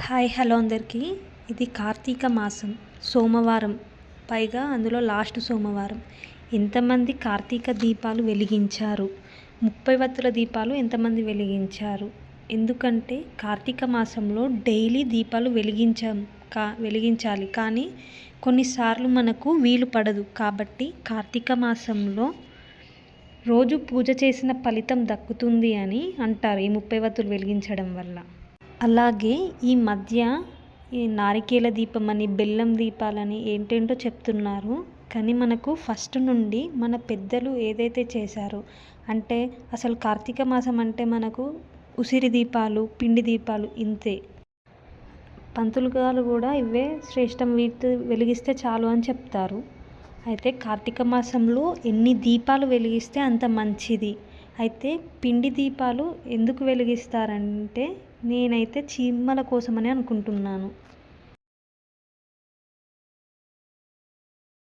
Hi hello అందరికీ. ఇది కార్తీక మాసం సోమవారం, పైగా అందులో లాస్ట్ సోమవారం. ఎంతమంది కార్తీక దీపాలు వెలిగించారు? 30 వత్తుల దీపాలు ఎంతమంది వెలిగించారు? ఎందుకంటే కార్తీక మాసంలో డైలీ దీపాలు వెలిగించాలి, కానీ కొన్నిసార్లు మనకు వీలు పడదు. కాబట్టి కార్తీక మాసంలో రోజు పూజ చేసిన ఫలితం దక్కుతుంది అని అంటారు ఈ 30 వత్తులు వెలిగించడం వల్ల. అలాగే ఈ మధ్య ఈ నారికేల దీపం అని, బెల్లం దీపాలని ఏంటేంటో చెప్తున్నారు. కానీ మనకు ఫస్ట్ నుండి మన పెద్దలు ఏదైతే చేశారో, అంటే అసలు కార్తీక మాసం అంటే మనకు ఉసిరి దీపాలు, పిండి దీపాలు ఇంతే. పంతులు గారు కూడా ఇవే శ్రేష్టం, వీటి వెలిగిస్తే చాలు అని చెప్తారు. అయితే కార్తీక మాసంలో ఎన్ని దీపాలు వెలిగిస్తే అంత మంచిది. అయితే పిండి దీపాలు ఎందుకు వెలిగిస్తారంటే, నేనైతే చీమల కోసమని అనుకుంటున్నాను.